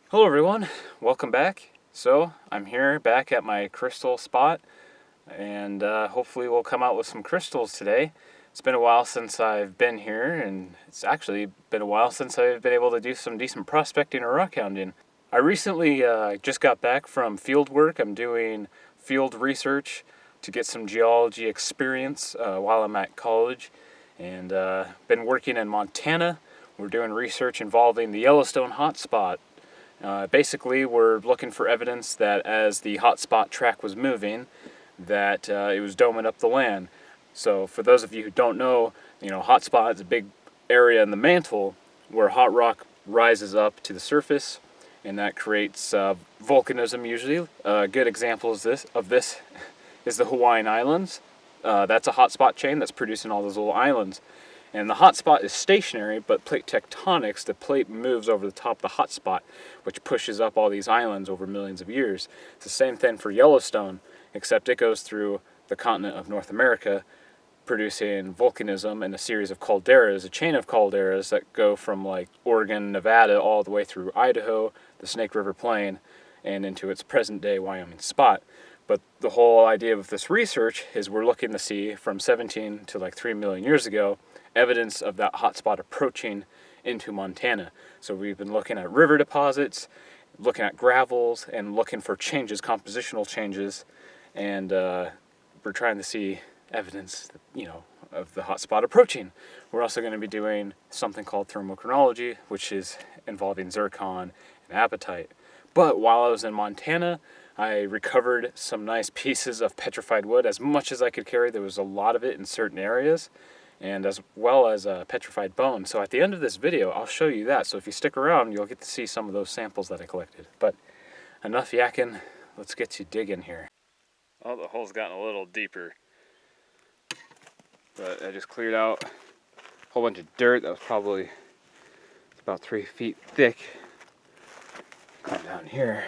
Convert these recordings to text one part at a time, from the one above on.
Hello everyone, welcome back. So I'm here back at my crystal spot, and hopefully we'll come out with some crystals today. It's been a while since I've been here, and it's actually been a while since I've been able to do some decent prospecting or rock hounding. I recently just got back from field work. I'm doing field research to get some geology experience while I'm at college, and been working in Montana. We're doing research involving the Yellowstone hotspot. Basically, we're looking for evidence that as the hotspot track was moving, that it was doming up the land. So for those of you who don't know, hotspot is a big area in the mantle where hot rock rises up to the surface, and that creates volcanism usually. A good example of this is the Hawaiian Islands. That's a hotspot chain that's producing all those little islands. And the hotspot is stationary, but plate tectonics, the plate moves over the top of the hotspot, which pushes up all these islands over millions of years. It's the same thing for Yellowstone, except it goes through the continent of North America, producing volcanism and a series of calderas, a chain of calderas that go from like Oregon, Nevada, all the way through Idaho, the Snake River Plain, and into its present-day Wyoming spot. But the whole idea of this research is we're looking to see from 17 to like 3 million years ago evidence of that hotspot approaching into Montana. So we've been looking at river deposits, looking at gravels, and looking for changes, compositional changes, and we're trying to see evidence, of the hotspot approaching. We're also going to be doing something called thermochronology, which is involving zircon and apatite. But while I was in Montana, I recovered some nice pieces of petrified wood, as much as I could carry. There was a lot of it in certain areas, and as well as petrified bone. So at the end of this video, I'll show you that. So if you stick around, you'll get to see some of those samples that I collected. But enough yakking, let's get to digging here. Oh, the hole's gotten a little deeper. But I just cleared out a whole bunch of dirt that was probably about 3 feet thick. Come down here.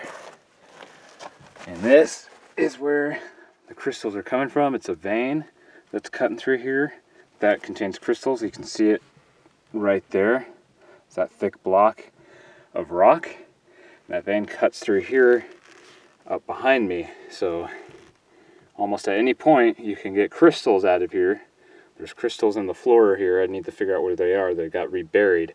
And this is where the crystals are coming from. It's a vein that's cutting through here that contains crystals. You can see it right there. It's that thick block of rock. That vein cuts through here up behind me. So almost at any point you can get crystals out of here. There's crystals in the floor here. I need to figure out where they are. They got reburied.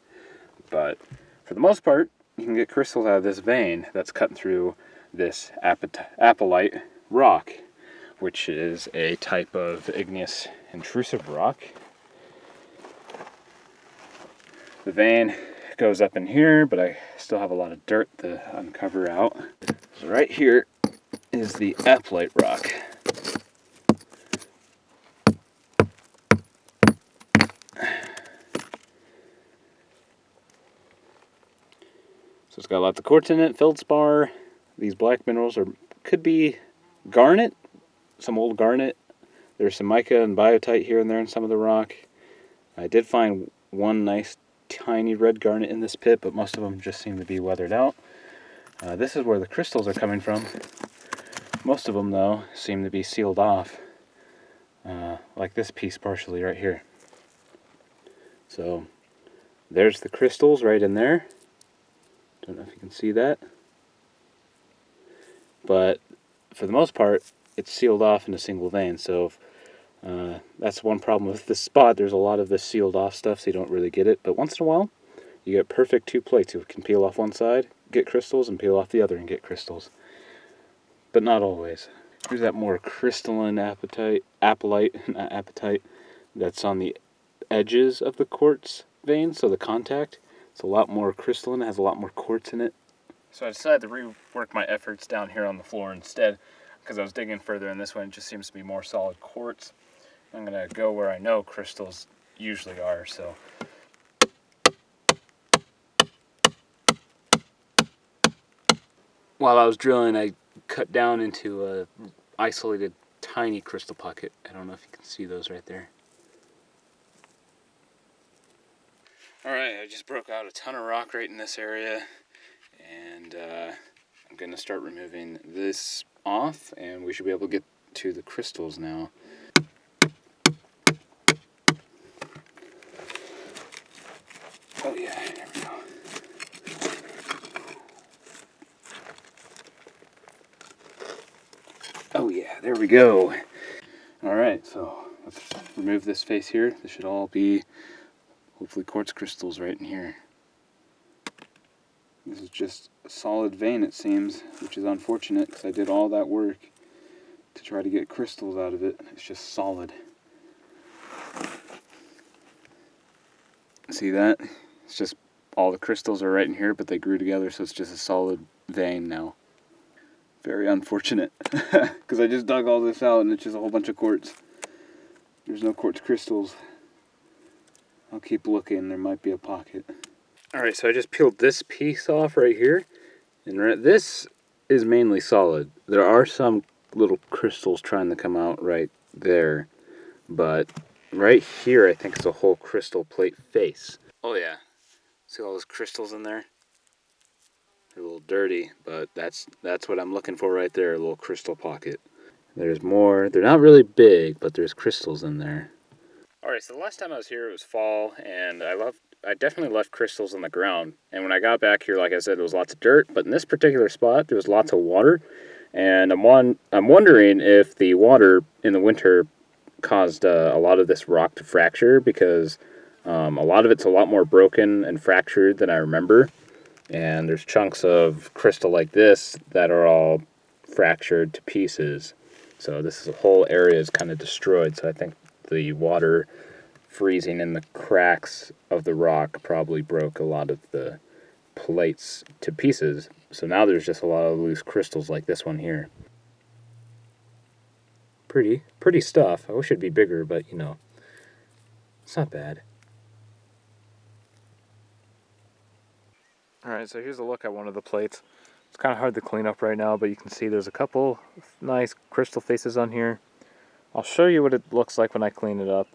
But for the most part, you can get crystals out of this vein that's cutting through this apatite rock, which is a type of igneous intrusive rock. The vein goes up in here, but I still have a lot of dirt to uncover out. So right here is the apatite rock. So it's got lots of quartz in it, feldspar. These black minerals could be garnet, some old garnet. There's some mica and biotite here and there in some of the rock. I did find one nice tiny red garnet in this pit, but most of them just seem to be weathered out. This is where the crystals are coming from. Most of them, though, seem to be sealed off, like this piece partially right here. So there's the crystals right in there. Don't know if you can see that. But for the most part, it's sealed off in a single vein. So that's one problem with this spot. There's a lot of this sealed off stuff, so you don't really get it. But once in a while, you get perfect two plates. You can peel off one side, get crystals, and peel off the other and get crystals. But not always. Here's that more crystalline apatite that's on the edges of the quartz vein, so the contact. It's a lot more crystalline, it has a lot more quartz in it. So I decided to rework my efforts down here on the floor instead, because I was digging further, and this one just seems to be more solid quartz. I'm going to go where I know crystals usually are, so. While I was drilling, I cut down into a isolated tiny crystal pocket. I don't know if you can see those right there. Alright, I just broke out a ton of rock right in this area, and I'm going to start removing this off, and we should be able to get to the crystals now. Oh yeah, there we go. Oh yeah, there we go. Alright, so let's remove this face here. This should all be hopefully quartz crystals right in here. This is just a solid vein, it seems, which is unfortunate because I did all that work to try to get crystals out of it. It's just solid. See that? It's just all the crystals are right in here, but they grew together, so it's just a solid vein now. Very unfortunate, because I just dug all this out and it's just a whole bunch of quartz. There's no quartz crystals. I'll keep looking, there might be a pocket. Alright, so I just peeled this piece off right here, and this is mainly solid. There are some little crystals trying to come out right there, but right here I think it's a whole crystal plate face. Oh yeah, see all those crystals in there? They're a little dirty, but that's what I'm looking for right there, a little crystal pocket. There's more. They're not really big, but there's crystals in there. Alright, so the last time I was here it was fall, and I definitely left crystals on the ground. And when I got back here, like I said, there was lots of dirt, but in this particular spot there was lots of water. And I'm wondering if the water in the winter caused a lot of this rock to fracture, because a lot of it's a lot more broken and fractured than I remember. And there's chunks of crystal like this that are all fractured to pieces. So this whole area is kind of destroyed. So I think the water freezing in the cracks of the rock probably broke a lot of the plates to pieces. So now there's just a lot of loose crystals like this one here. Pretty stuff. I wish it'd be bigger, but you know, it's not bad. Alright, so here's a look at one of the plates. It's kind of hard to clean up right now, but you can see there's a couple nice crystal faces on here. I'll show you what it looks like when I clean it up,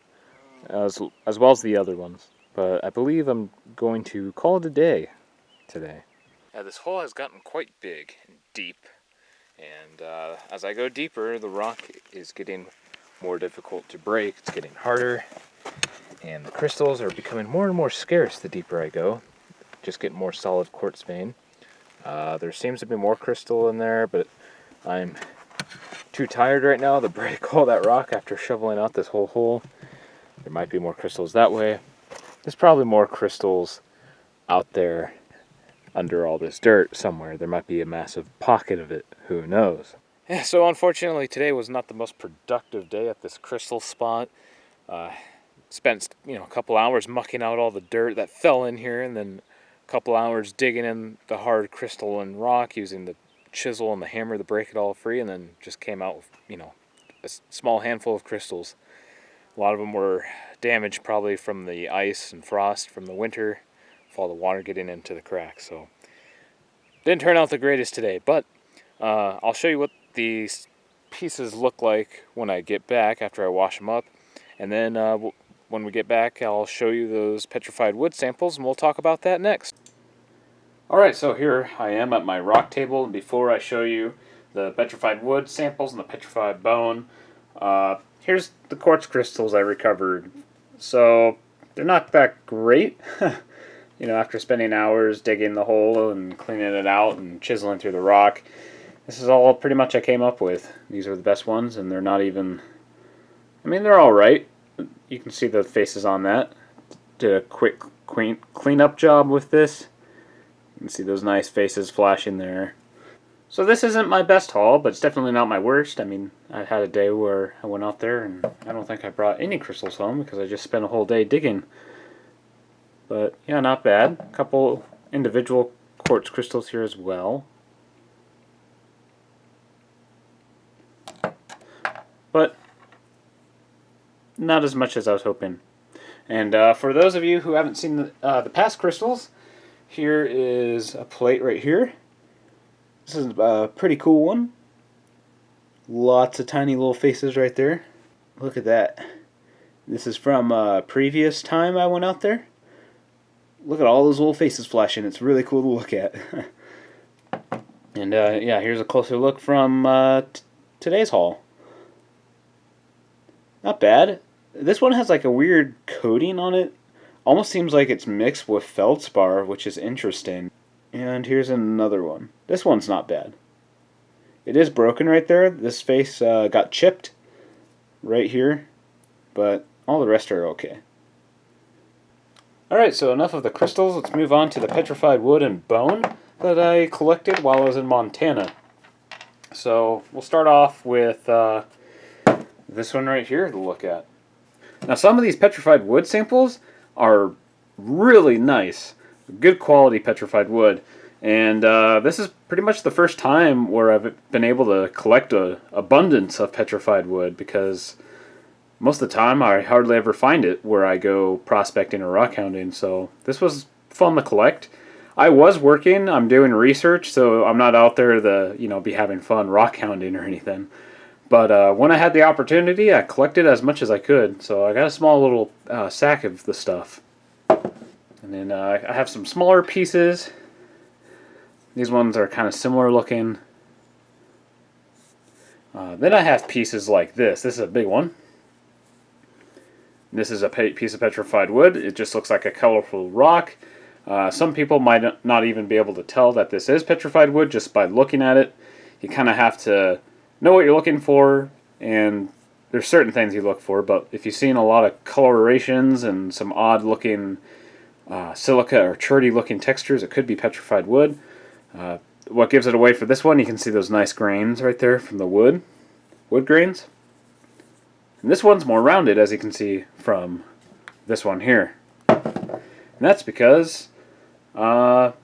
as well as the other ones. But I believe I'm going to call it a day today. Now this hole has gotten quite big and deep, and as I go deeper, the rock is getting more difficult to break. It's getting harder, and the crystals are becoming more and more scarce the deeper I go. Just getting more solid quartz vein. There seems to be more crystal in there, but I'm too tired right now to break all that rock after shoveling out this whole hole. There might be more crystals that way. There's probably more crystals out there under all this dirt somewhere. There might be a massive pocket of it. Who knows? Yeah, so unfortunately today was not the most productive day at this crystal spot. Spent a couple hours mucking out all the dirt that fell in here, and then couple hours digging in the hard crystal and rock using the chisel and the hammer to break it all free, and then just came out with a small handful of crystals. A lot of them were damaged probably from the ice and frost from the winter, with all the water getting into the cracks. So didn't turn out the greatest today, but I'll show you what these pieces look like when I get back after I wash them up, and then when we get back, I'll show you those petrified wood samples, and we'll talk about that next. Alright, so here I am at my rock table, and before I show you the petrified wood samples and the petrified bone, here's the quartz crystals I recovered. So, they're not that great. After spending hours digging the hole and cleaning it out and chiseling through the rock, this is all pretty much I came up with. These are the best ones, and they're not even... they're alright. You can see the faces on that. Did a quick clean-up job with this. You can see those nice faces flashing there. So this isn't my best haul, but it's definitely not my worst. I had a day where I went out there and I don't think I brought any crystals home because I just spent a whole day digging. But yeah, not bad. A couple individual quartz crystals here as well. But not as much as I was hoping. And for those of you who haven't seen the past crystals, here is a plate right here. This is a pretty cool one. Lots of tiny little faces right there. Look at that. This is from a previous time I went out there. Look at all those little faces flashing. It's really cool to look at. And yeah, here's a closer look from today's haul. Not bad. This one has like a weird coating on it. Almost seems like it's mixed with feldspar, which is interesting. And here's another one. This one's not bad. It is broken right there. This face got chipped right here, but all the rest are okay. Alright, so enough of the crystals. Let's move on to the petrified wood and bone that I collected while I was in Montana. So we'll start off with this one right here to look at. Now some of these petrified wood samples are really nice, good quality petrified wood, and this is pretty much the first time where I've been able to collect an abundance of petrified wood, because most of the time I hardly ever find it where I go prospecting or rock hounding, so this was fun to collect. I was working, I'm doing research, so I'm not out there to be having fun rock hounding or anything. But when I had the opportunity, I collected as much as I could, so I got a small little sack of the stuff. And then I have some smaller pieces. These ones are kind of similar looking. Then I have pieces like this. This is a big one. This is a piece of petrified wood. It just looks like a colorful rock. Some people might not even be able to tell that this is petrified wood just by looking at it. You kind of have to know what you're looking for, and there's certain things you look for, but if you've seen a lot of colorations and some odd looking silica or churty looking textures, it could be petrified wood. What gives it away for this one, you can see those nice grains right there from the wood grains. And this one's more rounded, as you can see from this one here. And that's because, not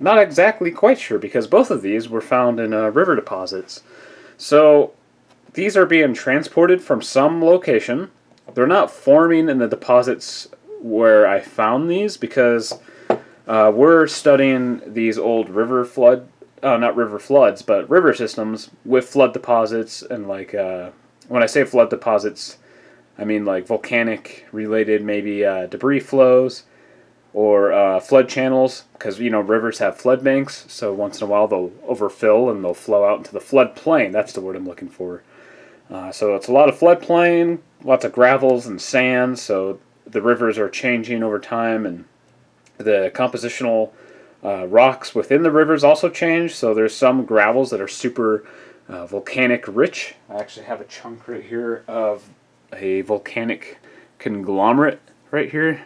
exactly quite sure, because both of these were found in river deposits. So these are being transported from some location. They're not forming in the deposits where I found these, because we're studying these old river flood, not river floods, but river systems with flood deposits, and like, when I say flood deposits, I mean like volcanic related, maybe debris flows, or flood channels, because rivers have flood banks, so once in a while they'll overfill and they'll flow out into the flood plain. That's the word I'm looking for. So it's a lot of flood plain, lots of gravels and sands, so the rivers are changing over time, and the compositional rocks within the rivers also change. So there's some gravels that are super volcanic rich. I actually have a chunk right here of a volcanic conglomerate right here.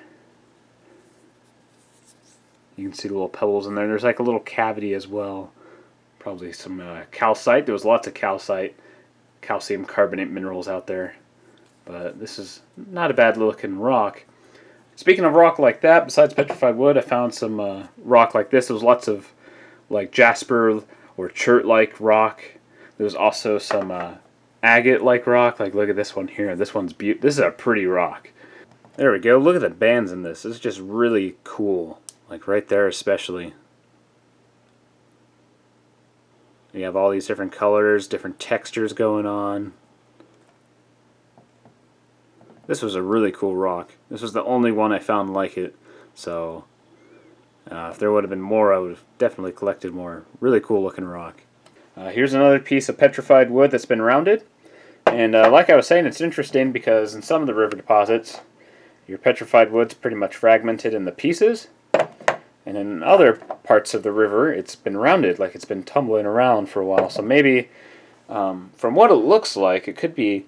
You can see the little pebbles in there. There's like a little cavity as well. Probably some calcite. There was lots of calcite, calcium carbonate minerals out there. But this is not a bad looking rock. Speaking of rock like that, besides petrified wood, I found some rock like this. There was lots of like jasper or chert-like rock. There was also some agate-like rock. Like, look at this one here. This one's beautiful. This is a pretty rock. There we go. Look at the bands in this. This is just really cool. Like right there especially. You have all these different colors, different textures going on. This was a really cool rock. This was the only one I found like it. So if there would have been more, I would have definitely collected more. Really cool looking rock. Here's another piece of petrified wood that's been rounded. And like I was saying, it's interesting because in some of the river deposits, your petrified wood's pretty much fragmented in the pieces. And in other parts of the river, it's been rounded, like it's been tumbling around for a while. So maybe, from what it looks like, it could be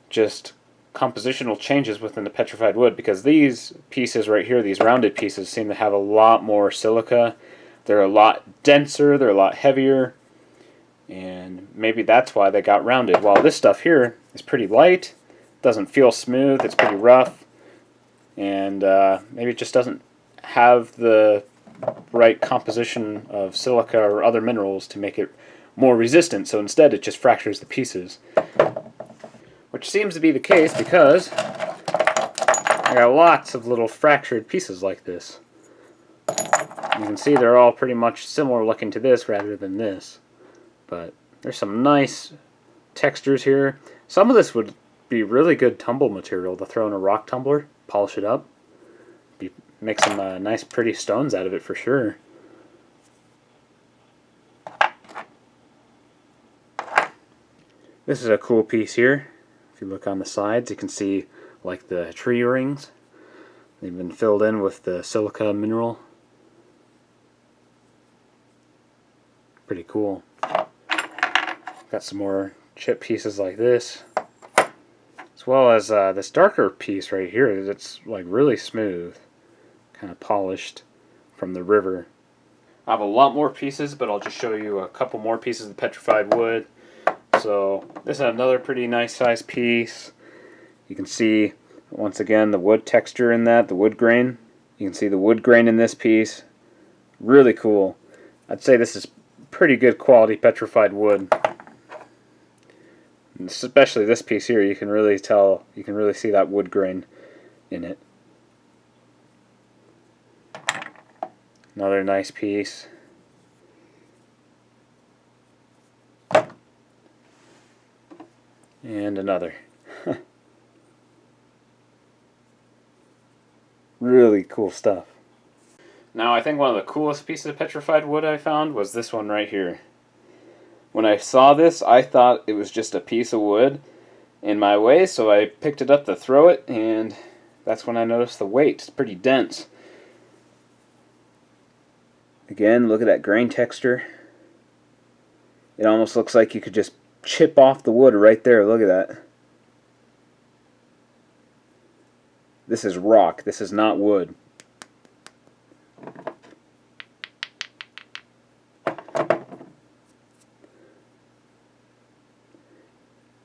just compositional changes within the petrified wood, because these pieces right here, these rounded pieces, seem to have a lot more silica. They're a lot denser, they're a lot heavier, and maybe that's why they got rounded. While this stuff here is pretty light, doesn't feel smooth, it's pretty rough, and maybe it just doesn't have the right composition of silica or other minerals to make it more resistant, so instead it just fractures the pieces. Which seems to be the case because I got lots of little fractured pieces like this. You can see they're all pretty much similar looking to this rather than this. But there's some nice textures here. Some of this would be really good tumble material to throw in a rock tumbler, polish it up. Make some nice pretty stones out of it for sure. This is a cool piece here. If you look on the sides, you can see like the tree rings. They've been filled in with the silica mineral. Pretty cool. Got some more chip pieces like this, as well as this darker piece right here that's like really smooth, kind of polished from the river. I have a lot more pieces, but I'll just show you a couple more pieces of petrified wood. So this is another pretty nice sized piece. You can see once again the wood texture in that, the wood grain. You can see the wood grain in this piece. Really cool. I'd say this is pretty good quality petrified wood. And especially this piece here, you can really tell, you can really see that wood grain in it. Another nice piece. And another. Really cool stuff. Now I think one of the coolest pieces of petrified wood I found was this one right here. When I saw this, I thought it was just a piece of wood in my way, so I picked it up to throw it, and that's when I noticed the weight. It's pretty dense. Again, look at that grain texture. It almost looks like you could just chip off the wood right there. Look at that. This is rock. This is not wood.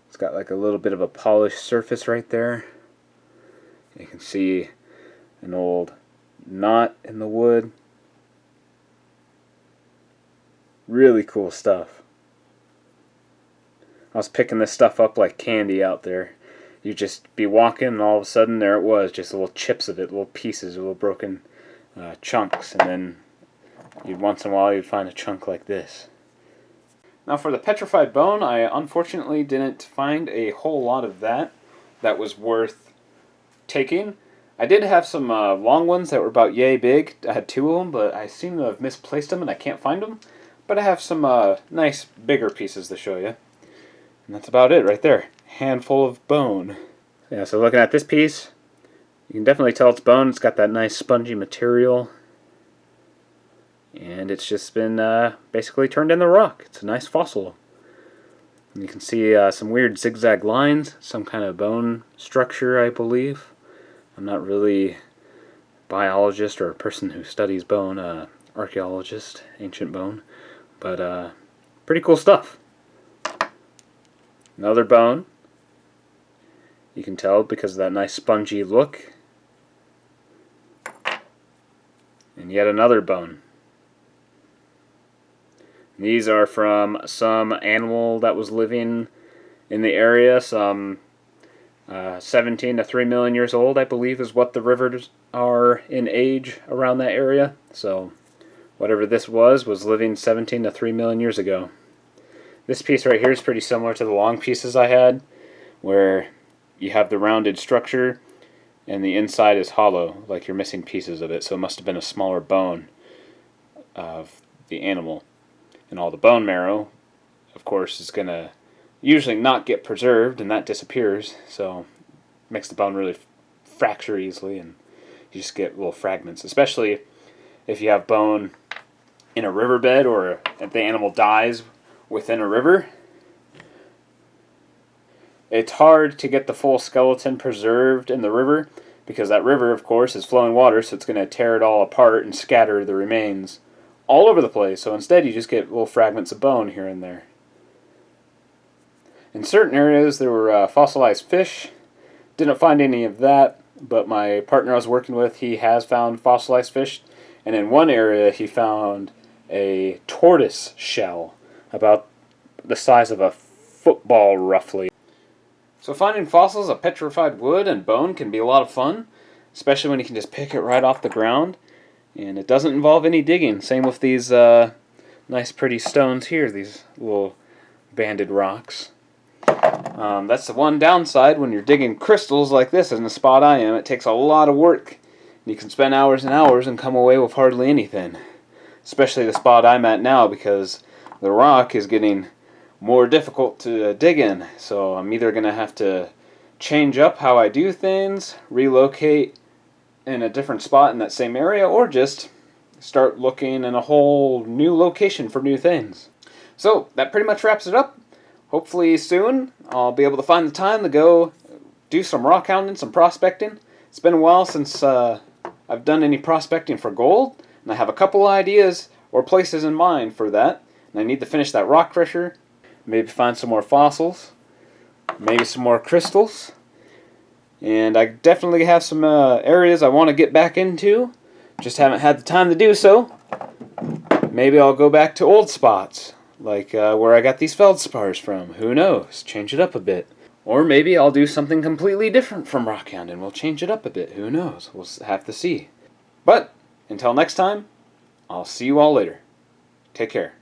It's got like a little bit of a polished surface right there. You can see an old knot in the wood. Really cool stuff. I was picking this stuff up like candy out there. You'd just be walking and all of a sudden there it was, just little chips of it, little pieces, little broken chunks, and then once in a while you'd find a chunk like this. Now for the petrified bone, I unfortunately didn't find a whole lot of that was worth taking. I did have some long ones that were about yay big. I had 2 of them, but I seem to have misplaced them and I can't find them. But I have some nice bigger pieces to show you. And that's about it right there. Handful of bone. Yeah, so looking at this piece, you can definitely tell it's bone. It's got that nice spongy material. And it's just been basically turned into rock. It's a nice fossil. And you can see some weird zigzag lines, some kind of bone structure, I believe. I'm not really a biologist or a person who studies bone, archaeologist, ancient bone. But pretty cool stuff. Another bone. You can tell because of that nice spongy look. And yet another bone. These are from some animal that was living in the area, some 17 to 3 million years old, I believe, is what the rivers are in age around that area. So whatever this was living 17 to 3 million years ago. This piece right here is pretty similar to the long pieces I had, where you have the rounded structure and the inside is hollow, like you're missing pieces of it. So it must have been a smaller bone of the animal. And all the bone marrow, of course, is going to usually not get preserved, and that disappears. So it makes the bone really fracture easily, and you just get little fragments, especially if you have bone in a riverbed or if the animal dies within a river. It's hard to get the full skeleton preserved in the river because that river, of course, is flowing water, so it's going to tear it all apart and scatter the remains all over the place. So instead you just get little fragments of bone here and there. In certain areas there were fossilized fish. Didn't find any of that, but my partner I was working with, he has found fossilized fish. And in one area he found a tortoise shell about the size of a football roughly. So finding fossils of petrified wood and bone can be a lot of fun, especially when you can just pick it right off the ground. And it doesn't involve any digging. Same with these nice pretty stones here, these little banded rocks. That's the one downside when you're digging crystals like this in the spot I am. It takes a lot of work. You can spend hours and hours and come away with hardly anything. Especially the spot I'm at now, because the rock is getting more difficult to dig in. So I'm either going to have to change up how I do things, relocate in a different spot in that same area, or just start looking in a whole new location for new things. So that pretty much wraps it up. hopefully soon I'll be able to find the time to go do some rock hounding, some prospecting. It's been a while since I've done any prospecting for gold, and I have a couple ideas or places in mind for that. And I need to finish that rock crusher, maybe find some more fossils, maybe some more crystals. And I definitely have some areas I want to get back into, just haven't had the time to do so. Maybe I'll go back to old spots, like where I got these feldspars from. Who knows? Change it up a bit. Or maybe I'll do something completely different from rockhound and we'll change it up a bit. Who knows? We'll have to see. But until next time, I'll see you all later. Take care.